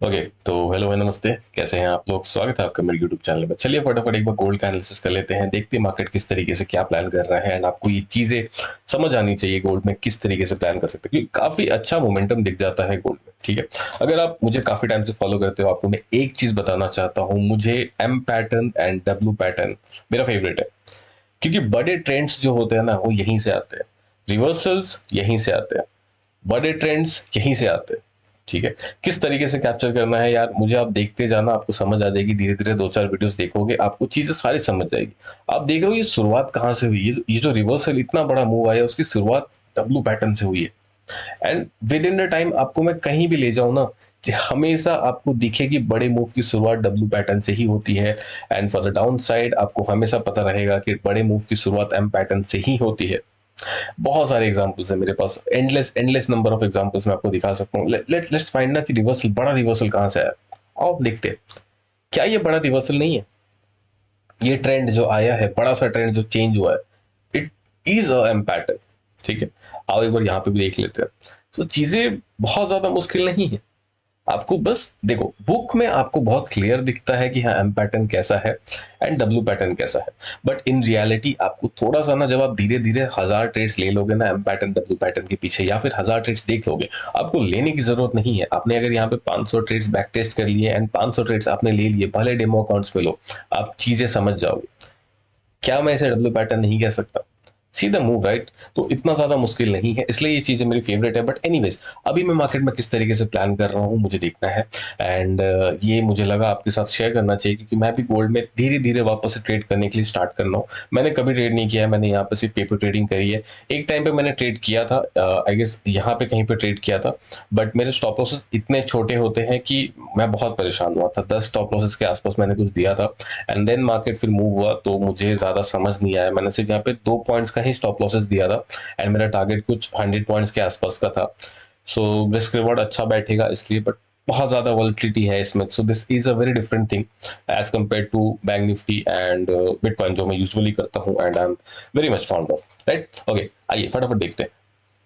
Okay तो hello है, नमस्ते। कैसे हैं आप लोग? स्वागत है आपका मेरे यूट्यूब चैनल में। चलिए फटाफट एक बार गोल्ड का एनालिसिस कर लेते हैं, देखते हैं मार्केट किस तरीके से क्या प्लान कर रहा है। एंड आपको ये चीजें समझ आनी चाहिए गोल्ड में किस तरीके से प्लान कर सकते हैं, क्योंकि काफी अच्छा मोमेंटम दिख जाता है गोल्ड में। ठीक है, अगर आप मुझे काफी टाइम से फॉलो करते हो, आपको मैं एक चीज बताना चाहता हूँ, मुझे M pattern and W pattern मेरा फेवरेट है। क्योंकि बड़े ट्रेंड्स जो होते हैं ना, वो यहीं से आते हैं। रिवर्सल्स यहीं से आते हैं, बड़े ट्रेंड्स यहीं से आते हैं। ठीक है, किस तरीके से कैप्चर करना है यार, मुझे आप देखते जाना, आपको समझ आ जाएगी। धीरे धीरे दो चार वीडियोस देखोगे, आपको चीजें सारी समझ जाएगी। आप देख रहे हो ये शुरुआत कहाँ से हुई, ये जो रिवर्सल इतना बड़ा मूव आया, उसकी शुरुआत डब्लू पैटर्न से हुई है। And with in the time आपको मैं कहीं भी ले जाऊं ना, कि हमेशा आपको दिखेगी बड़े मूव की शुरुआत डब्लू पैटर्न से ही होती है। And for the down side आपको हमेशा पता रहेगा कि बड़े मूव की शुरुआत एम पैटर्न से ही होती है। बहुत सारे एग्जांपल्स है मेरे पास, endless endless number of examples मैं आपको दिखा सकता हूँ। लेट्स फाइंड ना कि रिवर्सल, बड़ा रिवर्सल कहाँ से आया। आओ देखते हैं। क्या ये बड़ा रिवर्सल नहीं है? ये ट्रेंड जो आया है, बड़ा सा ट्रेंड जो चेंज हुआ है, it is a M pattern. ठीक है, आओ एक बार यहाँ पे भी देख लेते हैं। तो चीजें बहुत ज्यादा मुश्किल नहीं है। आपको बस देखो, बुक में आपको बहुत क्लियर दिखता है कि हाँ एम पैटर्न कैसा है एंड डब्ल्यू पैटर्न कैसा है। बट इन रियलिटी आपको थोड़ा सा ना, जब आप धीरे धीरे 1000 ट्रेड्स ले लोगे ना एम पैटर्न डब्ल्यू पैटर्न के पीछे, या फिर 1000 ट्रेड्स देख लोगे, आपको लेने की जरूरत नहीं है। आपने अगर यहाँ पे 500 ट्रेड्स बैक टेस्ट कर लिए एंड 500 ट्रेड्स आपने ले लिए, भले डेमो अकाउंट्स पे लो, आप चीजें समझ जाओगे। क्या मैं इसे डब्ल्यू पैटर्न नहीं कह सकता? See the move right. तो इतना ज्यादा मुश्किल नहीं है, इसलिए ये चीजें मेरी फेवरेट है। बट एनीवेज, अभी मैं मार्केट में किस तरीके से प्लान कर रहा हूँ मुझे देखना है। एंड ये मुझे लगा आपके साथ शेयर करना चाहिए, क्योंकि मैं भी गोल्ड में धीरे धीरे वापस से ट्रेड करने के लिए स्टार्ट करना हूँ। मैंने कभी ट्रेड नहीं किया है, मैंने यहाँ पे सिर्फ पेपर ट्रेडिंग करी है। एक टाइम पे मैंने ट्रेड किया था, आई गेस यहाँ पे कहीं पे ट्रेड किया था। बट मेरे स्टॉप लॉसेस इतने छोटे होते हैं कि मैं बहुत परेशान हुआ था। 10 स्टॉप लॉसेस के आसपास मैंने कुछ दिया था। एंड देन मार्केट फिर मूव हुआ, तो मुझे ज़्यादा समझ नहीं आया। मैंने सिर्फ यहाँ पे 2 पॉइंट्स का ही स्टॉप लॉसेस दिया था। एंड मेरा टारगेट कुछ 100 पॉइंट्स के आसपास का था। सो रिस्क रिवॉर्ड अच्छा बैठेगा इसलिए, बट बहुत ज़्यादा वॉलिटिलिटी है इसमें। So this is a very different thing as compare to bank Nifty and Bitcoin, जो मैं यूजुअली करता हूँ and I am very much found of. Right, okay, आइए फटाफट देखते हैं।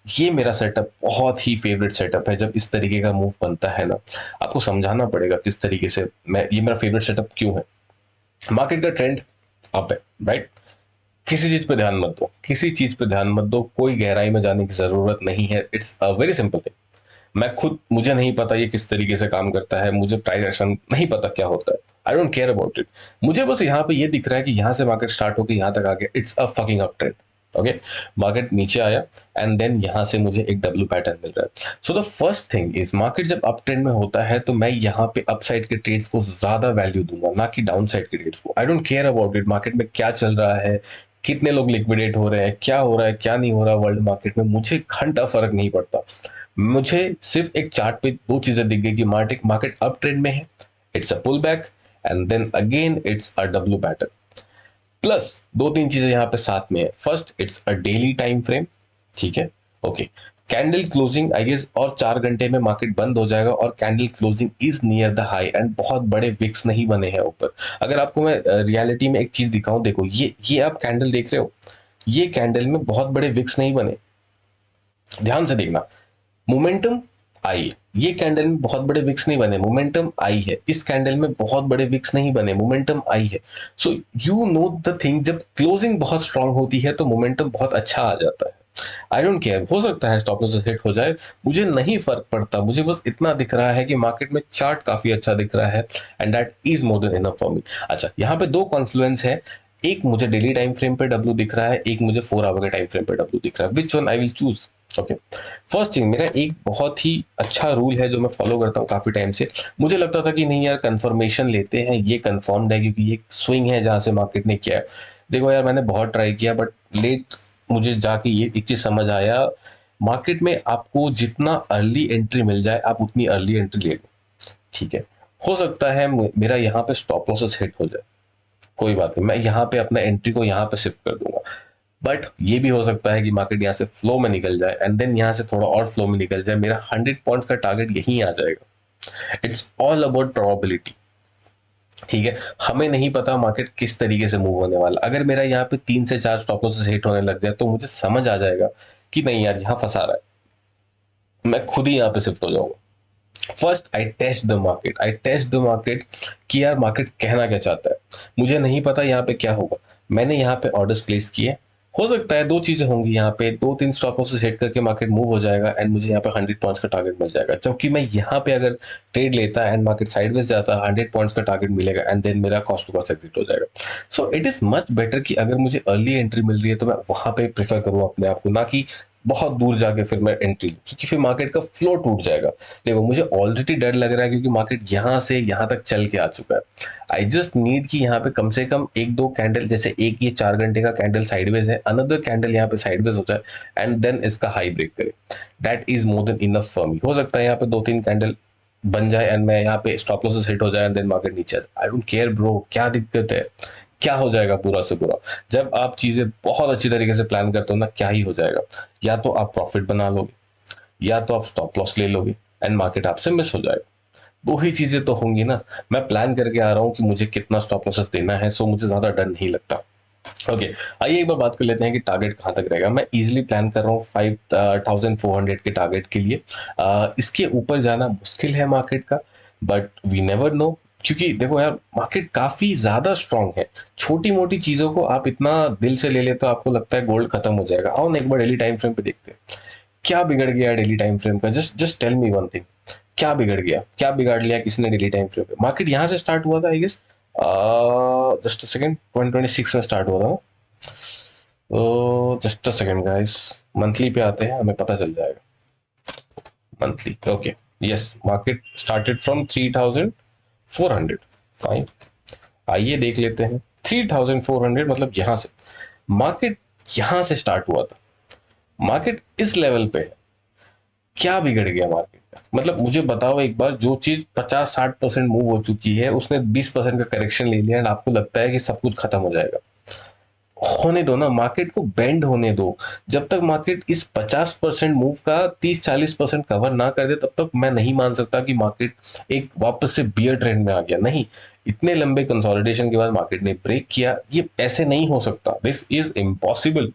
ये मेरा सेटअप बहुत ही फेवरेट सेटअप है। जब इस तरीके का मूव बनता है ना, आपको समझाना पड़ेगा किस तरीके से मैं, ये मेरा फेवरेट सेटअप क्यों है। मार्केट का ट्रेंड अप है, राइट। किसी चीज पे ध्यान मत दो, किसी चीज पे ध्यान मत दो, कोई गहराई में जाने की जरूरत नहीं है। It's a very simple thing. मैं खुद, मुझे नहीं पता ये किस तरीके से काम करता है, मुझे प्राइस एक्शन नहीं पता क्या होता है। I don't care about it. मुझे बस यहाँ पे ये दिख रहा है कि यहाँ से मार्केट स्टार्ट होकर यहाँ तक आ गया, it's a fucking up trend. Okay, market नीचे आया एंड देन यहाँ से मुझे एक डब्ल्यू पैटर्न मिल रहा है। So the first thing is, market जब अप ट्रेंड में होता है तो मैं यहाँ पे अपसाइड के ट्रेड्स को ज्यादा वैल्यू दूंगा, ना कि डाउन साइड के ट्रेड्स को। I don't care about it market में क्या चल रहा है, कितने लोग लिक्विडेट हो रहे हैं, क्या हो रहा है क्या नहीं हो रहा वर्ल्ड मार्केट में, मुझे घंटा फर्क नहीं पड़ता। मुझे सिर्फ एक चार्ट पे दो चीजें दिख गई कि मार्केट मार्केट अप ट्रेंड में है, it's a pull back, and then again it's a W pattern. Plus दो तीन चीजें यहाँ पे साथ में है। First, it's a daily time frame. ठीक है, okay. Candle closing I guess और 4 घंटे में मार्केट बंद हो जाएगा, और candle closing is near the high and बहुत बड़े विक्स नहीं बने हैं ऊपर। अगर आपको मैं रियलिटी में एक चीज दिखाऊं, देखो ये आप कैंडल देख रहे हो, ये कैंडल में बहुत बड़े विक्स नहीं बने। ध्यान से देखना, मोमेंटम आई है। ये कैंडल में बहुत बड़े विक्स नहीं बने, मोमेंटम आई है। इस कैंडल में बहुत बड़े विक्स नहीं बने, मोमेंटम आई है। So you know the thing, जब क्लोजिंग बहुत स्ट्रांग होती है तो मोमेंटम बहुत अच्छा आ जाता है। आई डोंट केयर, हो सकता है स्टॉप लॉस हिट हो जाए, मुझे नहीं फर्क पड़ता। मुझे बस इतना दिख रहा है कि मार्केट में चार्ट काफी अच्छा दिख रहा है, and that is more than enough for me. अच्छा, यहाँ पे दो कॉन्फ्लुएंस है। एक मुझे डेली टाइम फ्रेम पे डब्ल्यू दिख रहा है, एक मुझे 4 आवर के टाइम फ्रेम पे डब्ल्यू दिख रहा है। Which one I will choose? Okay, first thing, मेरा एक बहुत ही अच्छा रूल है जो मैं फॉलो करता हूँ काफी टाइम से। मुझे लगता था कि नहीं यार, कंफर्मेशन लेते हैं, ये कंफर्म्ड है क्योंकि ये स्विंग है जहां से मार्केट ने किया है। देखो यार, मैंने बहुत ट्राई किया, बट लेट मुझे जाके ये एक चीज समझ आया, मार्केट में आपको जितना अर्ली एंट्री मिल जाए आप उतनी अर्ली एंट्री ले लो। ठीक है, हो सकता है मेरा यहाँ पे स्टॉप लॉसेस हिट हो जाए, कोई बात नहीं, मैं यहाँ पे अपना एंट्री को यहाँ पे शिफ्ट कर दूंगा। बट ये भी हो सकता है कि मार्केट यहाँ से फ्लो में निकल जाए एंड देन यहाँ से थोड़ा और फ्लो में निकल जाए, मेरा 100 पॉइंट्स का टारगेट यहीं आ जाएगा। It's all about probability. ठीक है, हमें नहीं पता मार्केट किस तरीके से मूव होने वाला। अगर मेरा यहाँ पे 3 से 4 स्टॉप लॉसेस हिट होने लग जाए, तो मुझे समझ आ जाएगा कि नहीं यार यहाँ फंसा रहा है, मैं खुद ही यहाँ पे शिफ्ट हो जाऊंगा। First I test the market कि यार मार्केट कहना क्या चाहता है। मुझे नहीं पता यहाँ पे क्या होगा। मैंने यहाँ पे ऑर्डर्स प्लेस किए। हो सकता है दो चीजें होंगी, यहाँ पे दो तीन स्टॉप लॉसेस हिट करके मार्केट मूव हो जाएगा एंड मुझे यहाँ पे 100 पॉइंट्स का टारगेट मिल जाएगा, जबकि मैं यहाँ पे अगर ट्रेड लेता एंड मार्केट साइडवेज जाता 100 पॉइंट्स का टारगेट मिलेगा एंड देन मेरा कॉस्ट टू कॉस्ट एग्जिट हो जाएगा। So it is much better कि अगर मुझे अर्ली एंट्री मिल रही है तो मैं वहां पे प्रेफर करूँ अपने आप को, ना कि बहुत दूर जाके फिर मैं एंट्री लूँ, क्योंकि फिर मार्केट का फ्लो टूट जाएगा। देखो मुझे ऑलरेडी डर लग रहा है क्योंकि मार्केट यहाँ से यहाँ तक चल के आ चुका है। आई जस्ट नीड कि यहाँ पे कम से कम एक दो कैंडल, जैसे एक ये 4 घंटे का कैंडल साइडवेज है, अनदर कैंडल यहाँ पे साइडवेज हो जाए एंड देन इसका हाई ब्रेक करे। That is more than enough for me. हो सकता है यहाँ पे दो तीन कैंडल बन जाए एंड मैं यहाँ पे स्टॉप लॉसेस हिट हो जाए एंड देन मार्केट नीचे आ जाए। आई डोंट केयर ब्रो, क्या दिक्कत है, क्या हो जाएगा बुरा से बुरा। जब आप चीजें बहुत अच्छी तरीके से प्लान करते हो ना, क्या ही हो जाएगा। या तो आप प्रॉफिट बना लोगे या तो आप स्टॉप लॉस ले लोगे एंड मार्केट आपसे मिस हो जाएगा। दो ही चीजें तो होंगी ना। मैं प्लान करके आ रहा हूँ कि मुझे कितना स्टॉप लॉसेस देना है, सो मुझे ज्यादा डर नहीं लगता। ओके, आइए एक बार बात कर लेते हैं कि टारगेट कहाँ तक रहेगा। मैं इजीली प्लान कर रहा हूँ 5400 के टारगेट के लिए। इसके ऊपर जाना मुश्किल है मार्केट का, बट वी नेवर नो। क्योंकि देखो यार, मार्केट काफी ज्यादा स्ट्रांग है। छोटी मोटी चीजों को आप इतना दिल से ले लेते हो, आपको लगता है गोल्ड खत्म हो जाएगा। आओ ना एक बार डेली टाइम फ्रेम पे देखते हैं क्या बिगड़ गया डेली टाइम फ्रेम का। Just just tell me one thing, क्या बिगड़ गया, क्या बिगाड़ लिया किसने डेली टाइम फ्रेम पे। मार्केट यहाँ से स्टार्ट हुआ था आई गेस, जस्ट सेकंड, 2026 में स्टार्ट हुआ था। तो just a second guys, monthly पे आते हैं, हमें पता चल जाएगा। Monthly, okay, yes, market started from 3400। Fine, आइए देख लेते हैं। 3400 मतलब यहां से मार्केट, यहां से स्टार्ट हुआ था। मार्केट इस लेवल पे है, क्या बिगड़ गया मार्केट का। मतलब मुझे बताओ एक बार, जो चीज 50-60% मूव हो चुकी है उसने 20% का करेक्शन ले लिया एंड आपको लगता है कि सब कुछ खत्म हो जाएगा। होने दो ना, मार्केट को बेंड होने दो। जब तक मार्केट इस 50% मूव का 30-40% कवर ना कर दे, तब तक मैं नहीं मान सकता कि मार्केट एक वापस से बियर ट्रेंड में आ गया। नहीं, इतने लंबे कंसोलिडेशन के बाद मार्केट ने ब्रेक किया, ये ऐसे नहीं हो सकता। This is impossible.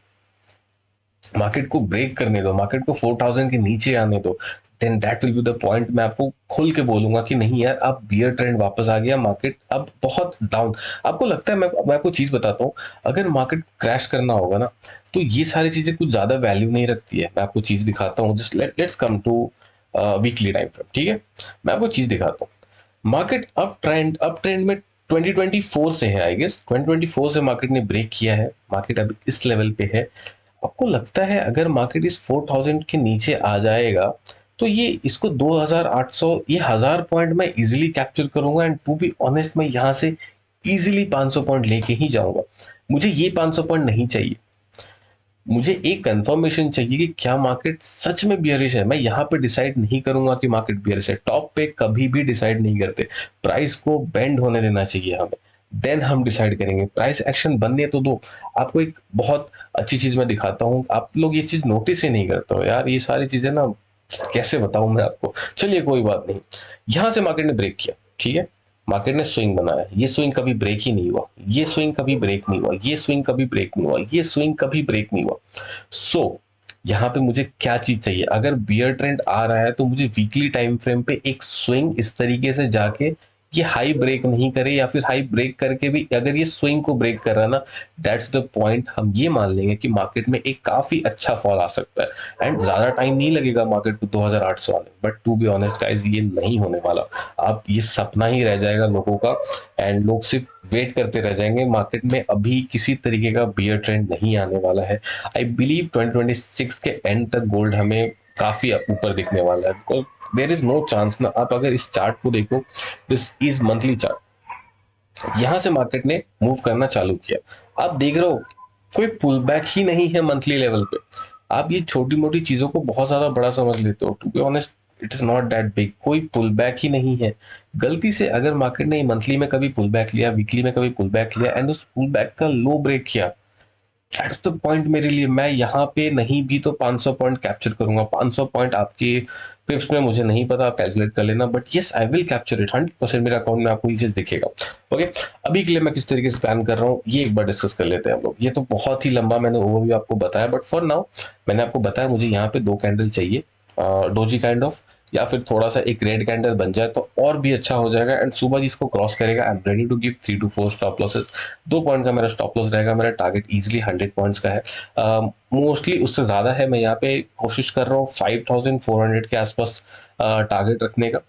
मार्केट को ब्रेक करने दो, मार्केट को 4000 के नीचे आने दो, then that will be the point. मैं आपको खुल के बोलूंगा कि नहीं यार, अब बियर ट्रेंड वापस आ गया, मार्केट अब बहुत डाउन। आपको लगता है, मैं आपको चीज बताता हूँ, अगर मार्केट क्रैश करना होगा ना, तो ये सारी चीजें कुछ ज्यादा वैल्यू नहीं रखती है। मैं आपको चीज दिखाता हूँ, just let's come to weekly time frame, ठीक है। मैं आपको चीज दिखाता हूँ। मार्केट अप ट्रेंड में 2024 से है आई गेस, 2024 से मार्केट ने ब्रेक किया है। मार्केट अभी इस लेवल पे है। आपको लगता है अगर मार्केट इस 4000 के नीचे आ जाएगा तो ये इसको 2800, ये 1000 पॉइंट मैं इजीली कैप्चर करूंगा एंड टू बी ऑनेस्ट मैं यहां से इजीली 500 पॉइंट लेके ही जाऊंगा। मुझे ये 500 पॉइंट नहीं चाहिए, मुझे एक कंफर्मेशन चाहिए कि क्या मार्केट सच में बियरिश है। मैं यहाँ पे डिसाइड नहीं करूंगा कि मार्केट बियरिश है, टॉप पे कभी भी डिसाइड नहीं करते। प्राइस को बेंड होने देना चाहिए हमें, देन हम डिसाइड करेंगे। प्राइस एक्शन बनने तो दो। आपको एक बहुत अच्छी चीज मैं दिखाता हूँ, आप लोग ये चीज नोटिस ही नहीं करते हो यार, ये सारी चीजें ना, कैसे बताऊं मैं आपको। चलिए कोई बात नहीं, यहां से मार्केट ने ब्रेक किया, ठीक है। मार्केट ने स्विंग बनाया, ये स्विंग कभी ब्रेक ही नहीं हुआ, ये स्विंग कभी ब्रेक नहीं हुआ, ये स्विंग कभी ब्रेक नहीं हुआ, ये स्विंग कभी ब्रेक नहीं हुआ। सो यहाँ पे मुझे क्या चीज चाहिए, अगर बियर ट्रेंड आ रहा है तो मुझे वीकली टाइम फ्रेम पे एक स्विंग इस तरीके से जाके ये हाई ब्रेक नहीं करे, या फिर हाई ब्रेक करके भी अगर ये स्विंग को ब्रेक कर रहा है ना, दैट्स द पॉइंट। हम ये मान लेंगे कि मार्केट में एक काफी अच्छा फॉल आ सकता है एंड ज्यादा टाइम नहीं लगेगा मार्केट को 2800 आने। But to be honest guys, ये नहीं होने वाला। आप ये सपना ही रह जाएगा लोगों का एंड लोग सिर्फ वेट करते रह जाएंगे। मार्केट में अभी किसी तरीके का बियर ट्रेंड नहीं आने वाला है। आई बिलीव 2026 के एंड तक गोल्ड हमें काफी ऊपर दिखने वाला है, because there is no chance ना। आप अगर इस चार्ट को देखो, दिस इज मंथली चार्ट, यहां से मार्केट ने मूव करना चालू किया। आप देख रहे हो कोई पुल बैक ही नहीं है मंथली लेवल पे। आप ये छोटी मोटी चीजों को बहुत ज्यादा बड़ा समझ लेते हो, to be honest it is not that big. कोई पुल बैक ही नहीं है। गलती से अगर मार्केट ने मंथली में कभी पुल बैक लिया, वीकली में कभी पुल बैक लिया एंड उस पुल बैक का लो ब्रेक किया, दैट्स द पॉइंट मेरे लिए। मैं यहाँ पे नहीं भी तो 500 पॉइंट कैप्चर करूंगा। 500 पॉइंट आपके पिप्स में मुझे नहीं पता, आप कैलकुलेट कर लेना, but yes I will capture it 100%। मेरे अकाउंट में आपको ये चीज दिखेगा। ओके, अभी के लिए मैं किस तरीके से प्लान कर रहा हूँ ये एक बार डिस्कस कर लेते हैं हम लोग। ये तो बहुत ही लंबा मैंने ओवरव्यू आपको बताया, बट फॉर नाउ मैंने आपको बताया मुझे यहाँ पे दो कैंडल चाहिए, डोजी काइंड ऑफ, या फिर थोड़ा सा एक रेड कैंडल बन जाए तो और भी अच्छा हो जाएगा, एंड सुबह जिसको क्रॉस करेगा I am ready to give 3 to 4 stop losses. 2 point का मेरा स्टॉप लॉस रहेगा, मेरा टारगेट इजीली 100 पॉइंट्स का है, मोस्टली उससे ज़्यादा है। मैं यहाँ पे कोशिश कर रहा हूँ 5400 के आसपास टारगेट रखने का,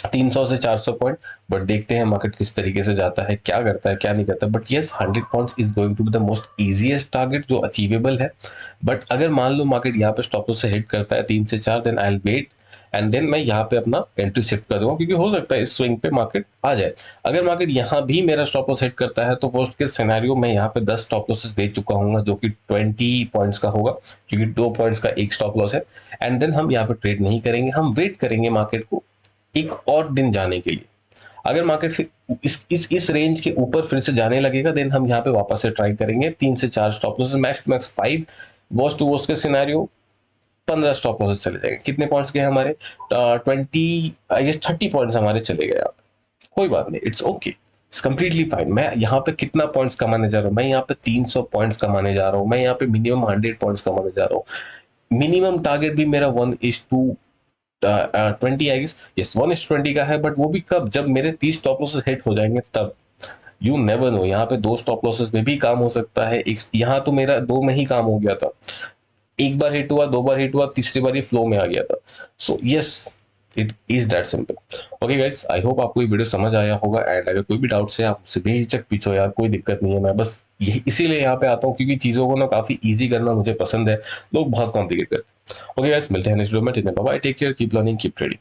300 से 400 पॉइंट। बट देखते हैं मार्केट किस तरीके से जाता है, क्या करता है क्या नहीं करता। But yes, 100 points is going to be the most easiest target जो अचीवेबल है। बट अगर मान लो मार्केट यहाँ पे स्टॉप लॉस से हिट करता है 3 से 4, then I will wait, and then मैं यहाँ पे अपना एंट्री शिफ्ट कर दूंगा, क्योंकि हो सकता है इस स्विंग पे मार्केट आ जाए। अगर मार्केट यहाँ भी मेरा स्टॉप लॉस हिट करता है तो वर्स्ट केस सिनेरियो मैं यहाँ पे 10 स्टॉप लॉसेस दे चुका हूँ, जो कि 20 पॉइंट्स का होगा, क्योंकि 2 पॉइंट्स का एक स्टॉप लॉस है। एंड देन हम यहाँ पे ट्रेड नहीं करेंगे, हम वेट करेंगे मार्केट को एक और दिन जाने के लिए। अगर मार्केट फिर इस रेंज के ऊपर फिर से जाने लगेगा, देन हम यहाँ पे वापस से ट्राई करेंगे 3 से 4 stop losses, max to max 5। Worst to worst के सिनेरियो 15 स्टॉप लॉसेस चले जाएंगे। कितने पॉइंट्स गए हमारे? 20, आई गेस 30 पॉइंट्स हमारे चले गए यहाँ पे। कोई बात नहीं, it's okay, it's completely fine. मैं यहाँ पे कितना पॉइंट्स कमाने जा रहा हूँ? मैं यहाँ पे 300 पॉइंट्स कमाने जा रहा हूँ। मैं यहाँ पे मिनिमम 100 पॉइंट्स कमाने जा रहा हूँ। मिनिमम टारगेट भी मेरा 1:20, आई गेस, यस 1:20 का है। बट वो भी कब? जब मेरे 30 स्टॉप लॉसेस हिट हो जाएंगे तब। यू नेवर नो, यहाँ पे 2 स्टॉप लॉसेस में भी काम हो सकता है। यहाँ तो मेरा 2 में ही काम हो गया था, एक बार हिट हुआ, 2 बार हिट हुआ, तीसरी बार ये फ्लो में आ गया था। So yes, it is that simple. Okay guys, I hope आपको ये वीडियो समझ आया होगा, एंड अगर कोई भी डाउट्स है आप मुझसे बेहिचक पूछो यार, कोई दिक्कत नहीं है। मैं बस यही इसीलिए यहाँ पे आता हूँ, क्योंकि चीज़ों को ना काफ़ी ईजी करना मुझे पसंद है, लोग बहुत कॉम्प्लिकेट करते हैं। ओके गाइस, मिलते हैं नेक्स्ट वीडियो में। Bye bye, take care, keep learning, keep trading.